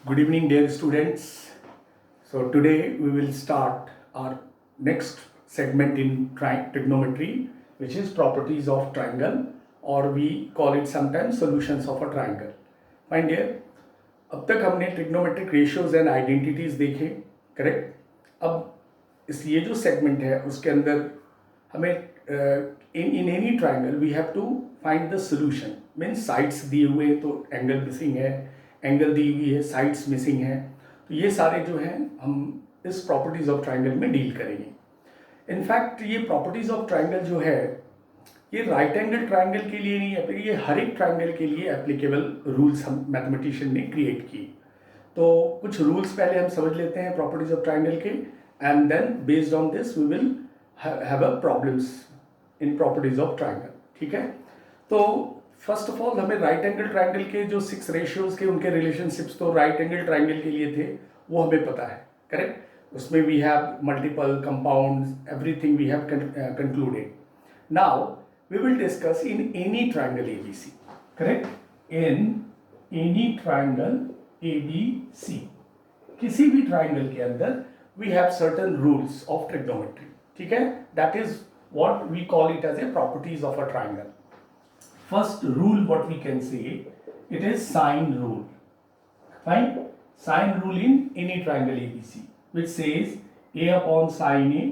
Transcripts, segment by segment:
Good evening, dear students. So today we will start our next segment in trigonometry, which is properties of triangle, or we call it sometimes solutions of a triangle. Fine, dear. अब तक हमने trigonometric ratios and identities देखे, correct. अब इस ये जो segment है उसके अंदर हमें in any triangle we have to find the solution. Means sides दिए हुए हैं तो एंगल मिसिंग है, एंगल दी हुई है, साइड्स मिसिंग है, तो ये सारे जो हैं हम इस प्रॉपर्टीज ऑफ ट्राइंगल में डील करेंगे. इनफैक्ट ये प्रॉपर्टीज ऑफ ट्राइंगल जो है ये राइट एंगल ट्राइंगल के लिए नहीं है, ये हर एक ट्राइंगल के लिए एप्लीकेबल रूल्स हम मैथमेटिशियन ने क्रिएट किए. तो कुछ रूल्स पहले हम समझ लेते हैं प्रॉपर्टीज ऑफ ट्राइंगल के, and then based on this we will have a problems in properties of triangle. ठीक है. तो फर्स्ट ऑफ ऑल हमें राइट एंगल ट्राइंगल के जो 6 रेशियोज के उनके रिलेशनशिप्स तो राइट एंगल ट्राइंगल के लिए थे, वो हमें पता है, करेक्ट. उसमें we have multiple compounds, everything we have concluded. Now we will discuss in any triangle ABC, correct. In any triangle ABC, किसी भी triangle के अंदर we have certain rules of trigonometry. ठीक है. That is what we call it as a properties of a triangle. First rule what we can say, it is sine rule. Fine. Sine rule in any triangle ABC, which says A upon sine A,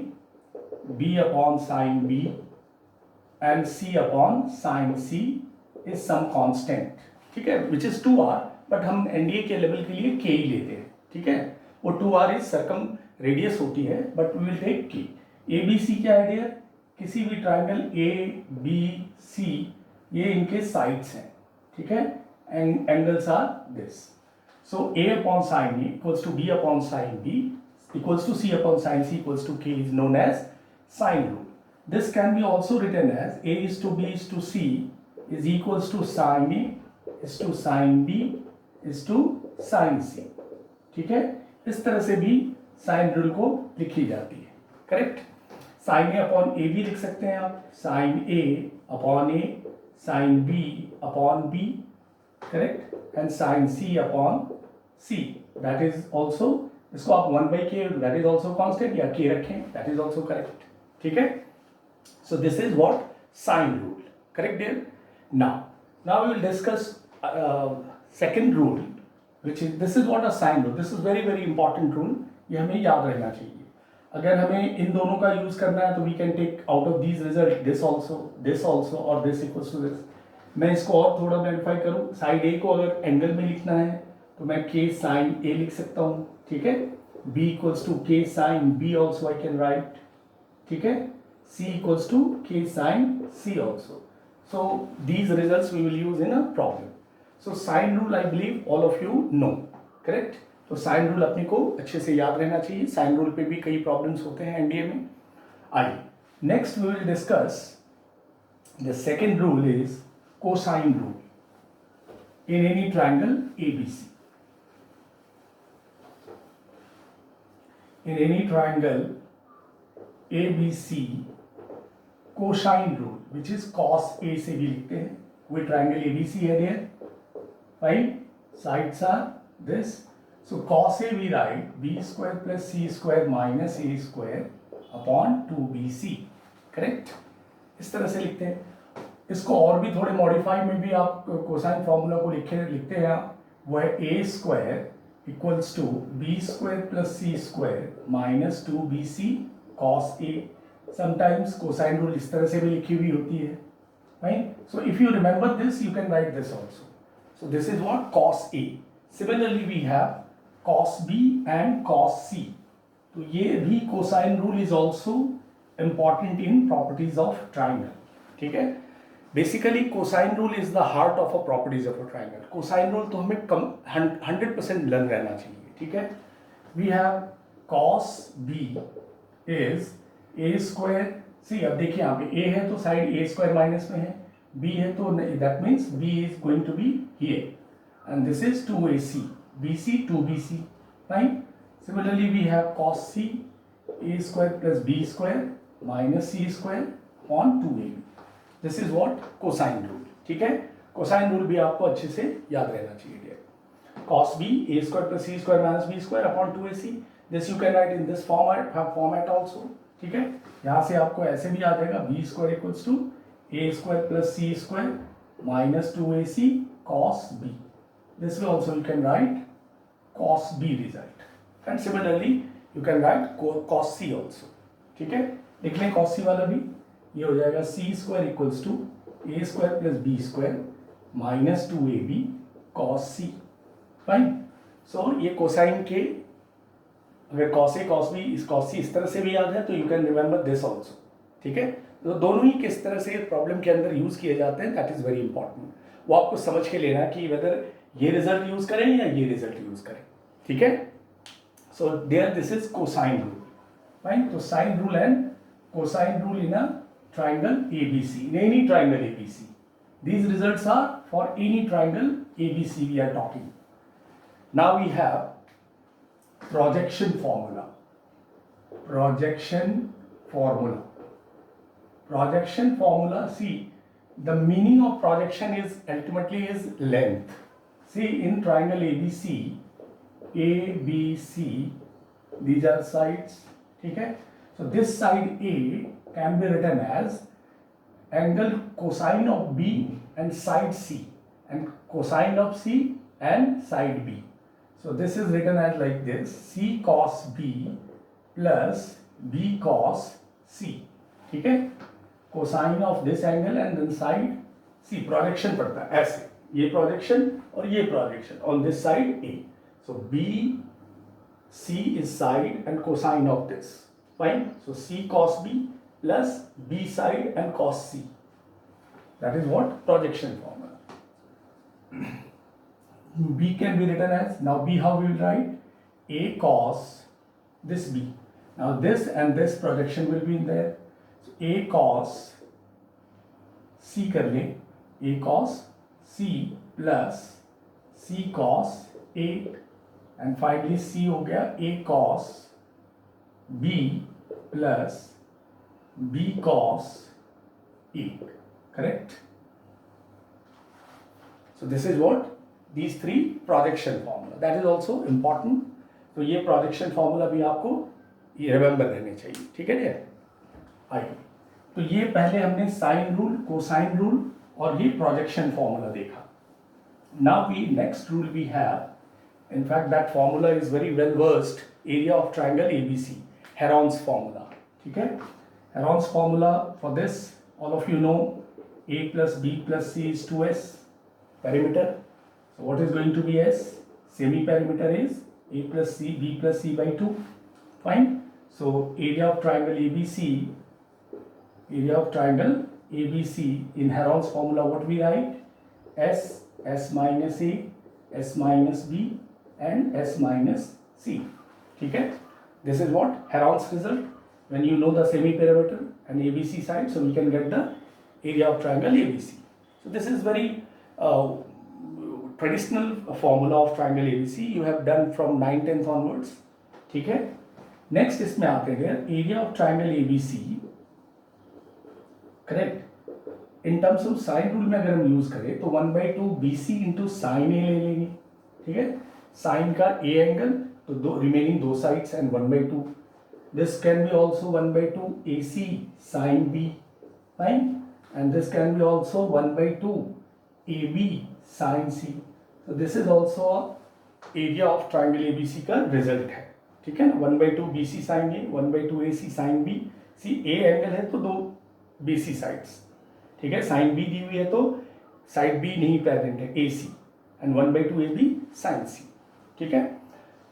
B upon sine B, and C upon sin C is some constant. ठीक है, which is 2r, but हम NDA के level के लिए K ही लेते हैं. ठीक है. वो 2r इज सर्कम रेडियस होती है, but we will take K. ABC क्या है डियर? किसी भी ट्राइंगल A, B, C ये इनके साइड्स हैं. ठीक है. And angles are this. So A upon sin A equals to B upon sin B equals to C upon sin C equals to K is known as sine rule. This can be also written as A is to B is to C is equals to sin A is to sin B is to sin C. ठीक है. इस तरह से भी sine rule को लिखी जाती है, correct. Sine A upon A भी लिख सकते हैं आप, sine A upon A, sine B upon B, correct, and sine C upon C. That is also, इसको आप 1/k that is also constant या k रखें, दैट इज ऑल्सो करेक्ट. ठीक है. So this is what sine rule, correct dear? Now we will discuss second rule, which is this is what a sine rule. This is very important rule. ये हमें याद रहना चाहिए. अगर हमें इन दोनों का यूज करना है तो we can take out of these result this also और this equals to this. मैं इसको और थोड़ा मॉडिफाई करूँ, साइड ए को अगर एंगल में लिखना है तो मैं k sin a लिख सकता हूँ. ठीक है. b equals to k sin b also I can write. ठीक है. C equals to K sin C also. So these results we will use in a problem. So sine rule I believe all of you know, correct? तो sine rule अपने को अच्छे से याद रहना चाहिए. Sine rule पे भी कई problems होते हैं NDA में. आइए, next we will discuss the second rule is cosine rule in any triangle ABC. In any triangle ABC, cosine rule which is cos A से भी लिखते हैं. कोई ट्राइंगल एबीसी है there, right. Sides are this. So cos A we write b square plus c square minus a square upon 2bc, correct. इस तरह से लिखते हैं. इसको और भी थोड़े मॉडिफाई में भी आप कोसाइन फॉर्मूला को लिखते हैं आप. वो है a square equals to b square plus c square minus 2bc cos A. Sometimes cosine rule इस तरह से भी लिखी हुई होती है, right? So if you remember this, you can write this also. So this is what cos A. Similarly, we have cos B and cos C. तो ये भी cosine rule is also important in properties of triangle. ठीक है. Basically, cosine rule is the heart of a properties of a triangle. Cosine rule तो हमें 100% learn रहना चाहिए. ठीक है. We have cos B is a square. सी अब देखिए यहाँ पे ए है तो साइड ए स्क्वायर माइनस में है, बी है तो that means B is going to be here and this is 2ac, bc 2bc, right. Similarly we have cos c A square plus B square minus C square on 2ab. This is what cosine rule. ठीक है. Cosine rule भी आपको अच्छे से याद रहना चाहिए. cos b a square plus c square minus b square upon 2ac. This you can write in this format also. ठीक है, यहाँ से आपको ऐसे भी आ जाएगा b square equals to a square plus c square minus 2ac cos b. This way also you can write cos b result, and similarly you can write cos c also. ठीक है, लिख लें cos c वाला भी. ये हो जाएगा c square equals to a square plus b square minus 2ab cos c. Fine. So ये कोसाइन के अगर cos a cos b इस cos c इस तरह से भी याद है तो you can remember this also. ठीक है, तो दोनों ही किस तरह से प्रॉब्लम के अंदर यूज किए जाते हैं, दैट इज वेरी इंपॉर्टेंट. वो आपको समझ के लेना है कि वेदर ये रिजल्ट यूज करें या ये रिजल्ट यूज करें. ठीक है, so there this is cosine rule. Fine. तो sine rule and cosine rule in a triangle ABC, in any triangle ABC. These results are for any triangle ABC we are talking. Now we have projection formula. Projection formula. Projection formula. See, the meaning of projection is ultimately is length. See, in triangle ABC, these are sides. Okay. So this side A can be written as angle cosine of B and side C, and cosine of C and side B. So this is written as like this: C cos B plus B cos C. ठीक है, cosine of this angle and then side C. Projection पड़ता है ऐसे, ये projection और ये projection on this side A. So B C is side and cosine of this. Fine. So C cos B plus B side and cos C. That is what projection formula. B can be written as, now B how we will write? A cos this B. Now this and this projection will be in there. So A cos C कर ले, A cos C plus C cos A, and finally C हो गया A cos B plus B cos A. Correct? So this is what these three projection formula. That is also important. तो ये projection formula भी आपको ये remember रहने चाहिए. ठीक है डियर? आइए, तो ये पहले हमने साइन रूल, कोसाइन रूल और ये projection formula देखा. Now we next rule we have. In fact, that formula is very well versed. Area of triangle ABC, Heron's formula. ठीक है? Heron's formula for this, all of you know, A plus B plus C is 2S. Perimeter. So what is going to be S? Semi-perimeter is A plus C, B plus C by 2. Fine. So area of triangle ABC, in Heron's formula, what we write? S, S minus A, S minus B, and S minus C. ठीक है? This is what Heron's result. When you know the semi-perimeter and ABC side, so we can get the area of triangle ABC. So this is very traditional formula of triangle ABC. You have done from 9th, 10th onwards. ठीक है? Next इसमें आते हैं area of triangle ABC. Correct? In terms of sine rule में अगर हम use करें तो 1/2 BC into sin A ले लेंगे. ठीक है? Sin का A angle तो remaining दो sides and 1/2. This can be also 1/2 AC sin B, fine, and this can be also 1/2 AB sin C. So this is also area of triangle ABC का result है. ठीक है ना? 1/2 BC sin A, 1/2 AC sin B. See, A angle है तो दो BC sides. ठीक है? sin B दी हुई है तो side B नहीं present है, AC, and 1/2 AB sin C. ठीक है?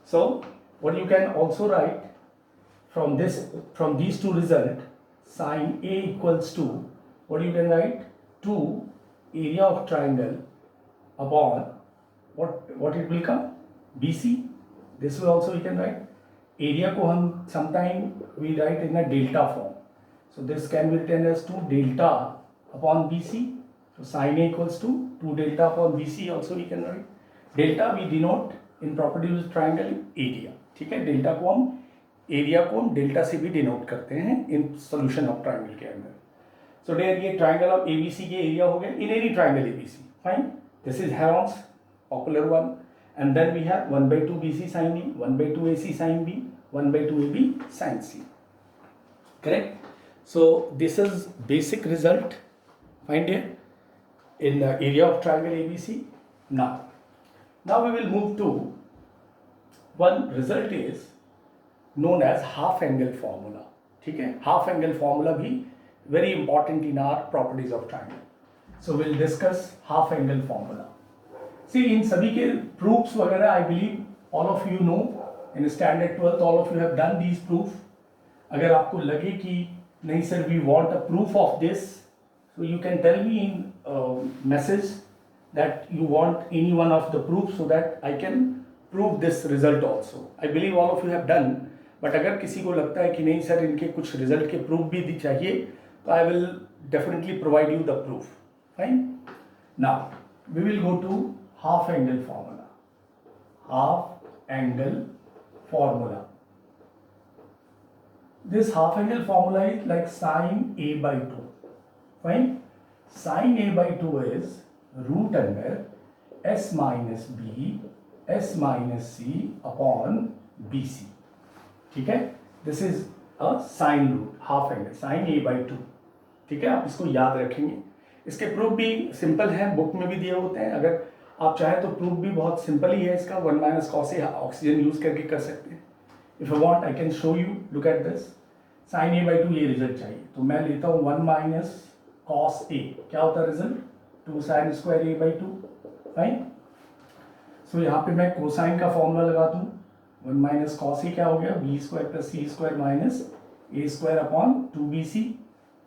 So what you can also write from these two result, sin A equals to, what you can write? 2 area of triangle upon what it will come? BC. This way also we can write. Area को हम sometime we write in a delta form. So this can be written as 2 delta upon BC. So sin A equals to 2 delta upon BC also we can write. Delta we denote in properties of triangle area. ठीक है? Delta को हम area को हम delta से भी denote करते हैं इन सॉल्यूशन ऑफ ट्राइंगल के अंदर. सो डियर, ये ट्राइंगल ऑफ एबीसी के एरिया हो गया इन any triangle ABC. Fine. This is Heron's popular one. and then we have 1 by 2 BC sin A, 1 by 2 AC sin B, 1 by 2 AB sin C. Correct? So this is basic result find here in the area of triangle ABC. Now we will move to one result is known as half angle formula. ठीक है, half angle formula भी very important in our properties of triangle. So we'll discuss half angle formula. See, in सभी के proofs वगैरह I believe all of you know in standard 12th all of you have done these proof. अगर आपको लगे कि नहीं sir we want a proof of this, so you can tell me in message that you want any one of the proof so that I can prove this result also. I believe all of you have done. But अगर किसी को लगता है कि नहीं sir इनके कुछ result के प्रूफ भी चाहिए तो I will definitely provide you the proof. Fine. Now we will go to half angle formula. Half angle formula. This half angle formula is like sine A by 2. Fine. Sine A by 2 is root under S minus B S minus C upon B C. ठीक है, this is a sine root half angle sine A by 2. ठीक है, आप इसको याद रखेंगे. इसके proof भी सिंपल हैं, बुक में भी दिए होते हैं. अगर आप चाहे तो प्रूफ भी बहुत सिंपल ही है इसका. 1 माइनस कॉस ए ऑक्सीजन यूज करके कर सकते हैं. If you want I can show you. Look at this. Sine A by 2 ये रिजल्ट चाहिए तो मैं लेता हूँ 1 माइनस कॉस ए. क्या होता है result? 2 sine square A by 2. Fine. So यहाँ पे मैं कोसाइन का फॉर्मूला लगा दूँ. 1 माइनस कॉस ए क्या हो गया? B square plus c square minus a square upon 2 b C.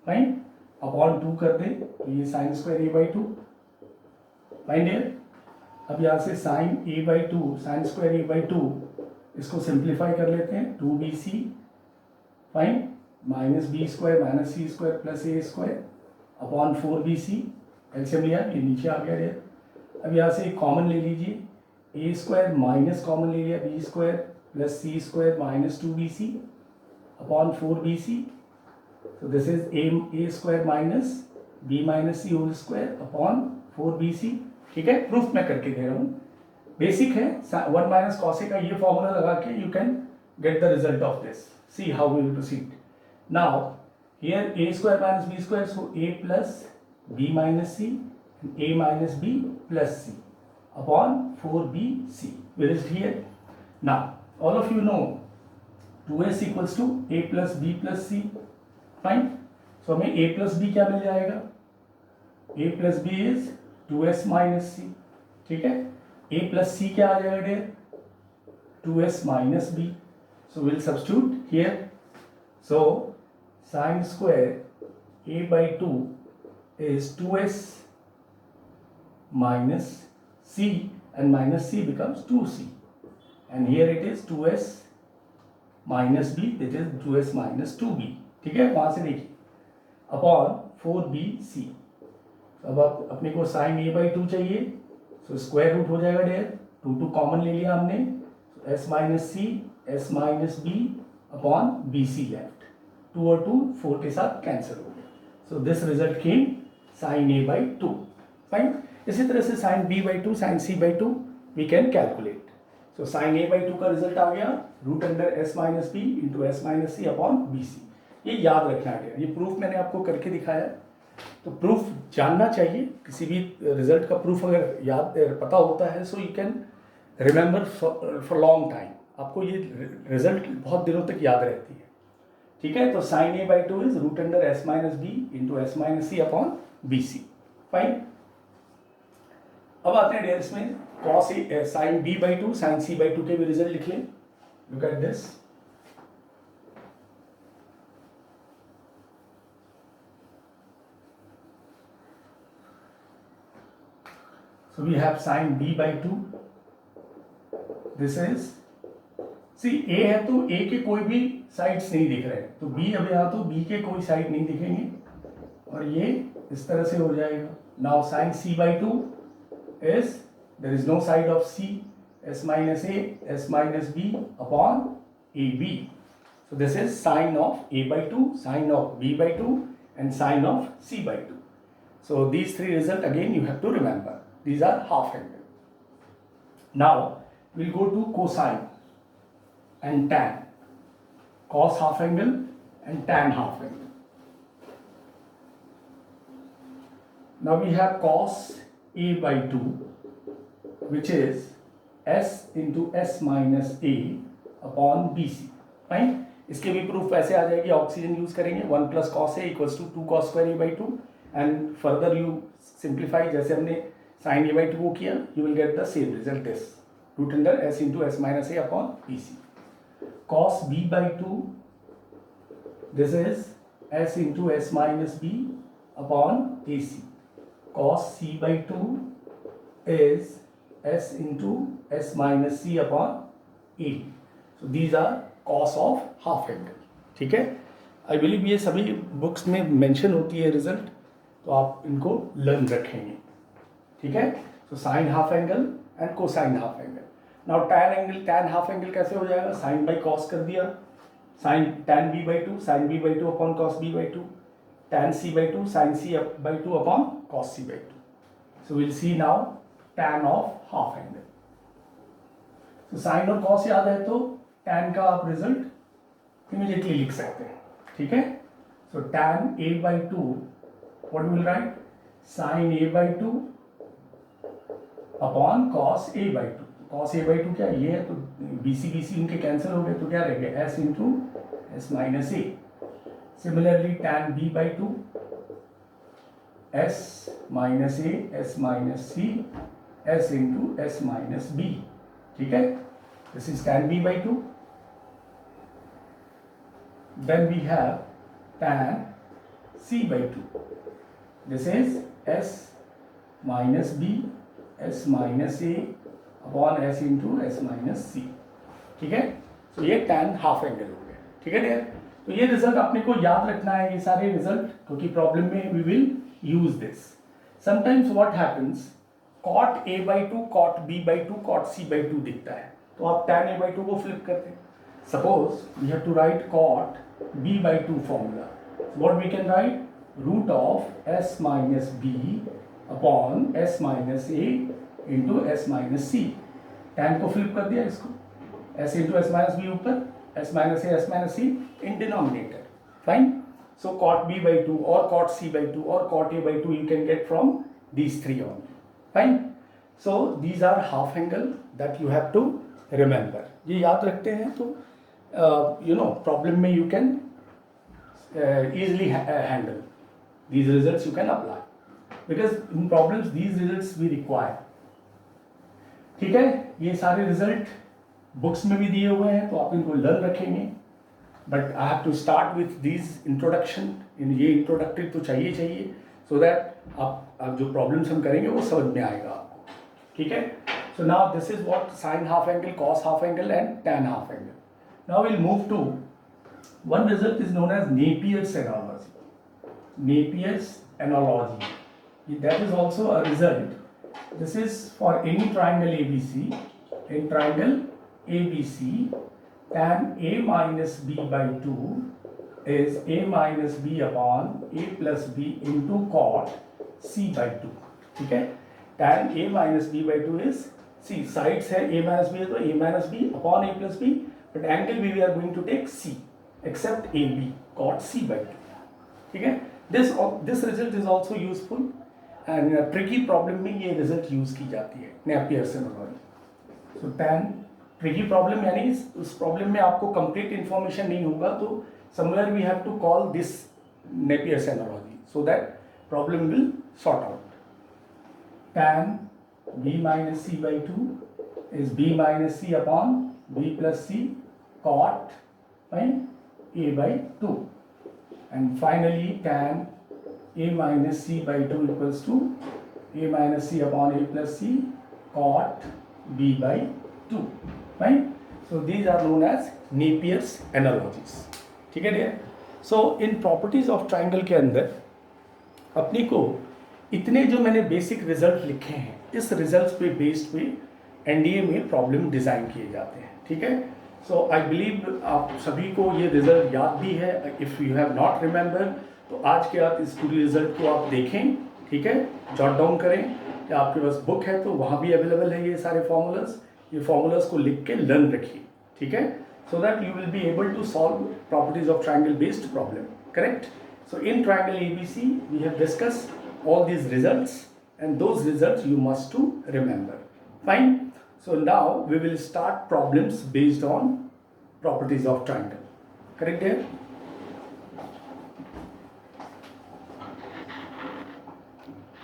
Fine. Upon 2 कर दे तो ये sine square A by 2. Fine dear. अब यहाँ से sine A by 2 sine square A by 2 इसको सिंप्लीफाई कर लेते हैं. 2 b C. Fine. Minus B square minus C square plus a square upon 4 b c. LCM लिया, ये नीचे आ गया डियर. अब यहाँ से कॉमन ले लीजिए. ए स्क्वायर माइनस कॉमन ले लिया b square plus c square minus 2 b c upon 4 b c. तो this is a square minus b minus c whole square upon 4 b सी. ठीक है, प्रूफ मैं करके दे रहा हूँ. बेसिक है. 1 माइनस कॉस ए का ये फॉर्मूला लगा के you can get the result of this. See how we will proceed. Now here A square minus B square, so A plus B minus C A minus B plus C upon 4bc. Where is it here? Now all of you know 2s equals to a plus b plus c. Fine. So हमें a plus b क्या मिल जाएगा? a plus b is 2s minus c. ठीक है. a plus c क्या आ जाएगा dear? 2s minus b. So we'll substitute here. So sin square a by 2 is 2s minus c and minus c becomes 2c, and here it is 2s minus b, that is 2s minus 2b. ठीक है, वहां से देखिए upon 4bc. अब आप अपने को sign A by 2 चाहिए, सो स्क्वायर रूट हो जाएगा डेयर. 2 कॉमन ले लिया हमने. S minus c s minus B upon B c left. 2 और 2 4 के साथ कैंसिल हो गया. So this result came sine A by 2. Fine. इसी तरह से sine B by 2 sine C by 2 we can calculate. So sine A by 2 का result आ गया root under S minus B into S minus सी upon B c. ये याद रखना है. ये प्रूफ मैंने आपको करके दिखाया. तो प्रूफ जानना चाहिए. किसी भी रिजल्ट का प्रूफ अगर याद पता होता है so you can remember for long time. आपको ये रिजल्ट बहुत दिनों तक याद रहती है. ठीक है. तो sine A by 2 is root under S minus B into S minus C upon B C. Fine. अब आते हैं डियर इसमें cos A sine B by 2 sine C by 2 के भी रिजल्ट लिख लें. Look at this. So we have sin b by 2. This is C a है तो a के कोई भी साइड्स नहीं दिख रहे हैं तो b अब यहाँ तो b के कोई साइड नहीं दिखेंगे और ये इस तरह से हो जाएगा. Now sin c by 2 is there is no side of c, s minus a, s minus b upon ab. So this is sin of a by 2, sin of b by 2 and sin of c by 2. So these three results again you have to remember. These are half angle. Now we'll go to cosine and tan, cos half angle and tan half angle. Now we have cos a by 2, which is s into s minus a upon bc. Fine, इसके भी proof वैसे आ जाएगी, oxygen use करेंगे 1 plus cos A equals to 2 cos square A by 2 and further you simplify, जैसे हमने sine A by 2 को किया, you will get the same result this root under S into S minus A upon B C. Cos B by 2, this is S into S minus B upon A C. cos c by 2 is s into s minus c upon a. So these are cos of half angle. ठीक है, I believe ये सभी books में mention होती है result, तो आप इनको लर्न रखेंगे. ठीक है, so sine half angle and cosine half angle. Now tan angle, tan half angle कैसे हो जाएगा? साइन बाई कॉस कर दिया, sine tan B by 2, sine B by 2 upon cos B by 2, tan c by 2 sin c by 2 upon cos c by 2. So we'll see now tan of half angle. So sin और cos याद है तो tan का आप result immediately लिख सकते हैं. ठीक है, so tan a by 2, what we will write? sin a by 2 upon cos a by 2. cos a by 2 क्या ये है, तो bc bc उनके कैंसिल हो गए, तो क्या रह गया? s into s minus a. Similarly, tan b by 2, s minus a, s minus c, s into s minus b. ठीक है, this is tan b by 2. Then we have tan c by 2. This is s minus b, s minus a upon s into s minus c. ठीक है, तो ये tan half angle हो गया. ठीक है डियर, तो ये रिजल्ट अपने को याद रखना है, ये सारे रिजल्ट, क्योंकि प्रॉब्लम में we will use this. Sometimes what happens, cot a by 2, cot b by 2, cot c by 2 दिखता है, तो आप tan a by 2 को फ्लिप करते हैं. Suppose we have to write cot b by 2 formula. What we can write? Root of s minus b upon s minus a into s minus c. tan को flip कर दिया, इसको s into s minus b ऊपर, s minus a, s minus c in denominator. Fine. So cot b by 2 or cot c by 2 or cot a by 2 you can get from these three only. Fine. So these are half angle that you have to remember. ये याद रखते हैं तो you know problem में you can easily handle these results. You can apply because in problems these results we require. ठीक है, ये सारे रिजल्ट बुक्स में भी दिए हुए हैं, तो आप इनको लर्न रखेंगे. But I have to start with this introduction. ये इंट्रोडक्टरी तो चाहिए सो दैट आप जो प्रॉब्लम्स हम करेंगे वो समझ में आएगा आपको. ठीक है, so now this is what sine half angle, cos half angle and tan half angle. Now will move to one result is known as Napier's analogy. Napier's analogy, that is also a result. This is for any triangle ABC. in triangle ABC, tan a minus b by 2 is a minus b upon a plus b into cot c by 2. ठीक है, tan a minus b by 2 is, see sides है a minus b है तो a minus b upon a plus b, but angle we are going to take c except AB, cot c by 2. ठीक है, this result is also useful and tricky problem में ये result use की जाती है, Napier's analogy. So tan tricky problem यानी उस problem में आपको कंप्लीट इंफॉर्मेशन नहीं होगा, तो somewhere we have to call this Napier's analogy so that problem will sort out. tan b minus c by 2 is b minus c upon b plus c cot a by 2, and finally tan a minus c by 2 equals to a minus c upon a plus c cot b by 2. Right? So these are known as Napier's analogies. ठीक है dear. So in properties of triangle के अंदर अपनी को इतने जो मैंने basic result लिखे हैं, इस रिजल्ट्स पे बेस्ड पे एनडीए में प्रॉब्लम डिज़ाइन किए जाते हैं. ठीक है, सो आई बिलीव आप सभी को ये रिजल्ट याद भी है. If you have not remember तो आज के रात इस पूरी रिजल्ट को आप देखें. ठीक है, जॉट डाउन करें या आपके पास बुक है तो वहाँ भी अवेलेबल है ये सारे फॉर्मूलाज। ये फॉर्मूलाज को लिख के लर्न रखिए, ठीक है, so that you will be able to solve properties of triangle based problem, correct? So in triangle ABC we have discussed all these results, and those results you must to remember. Fine. So now we will start problems based on properties of triangle, correct there?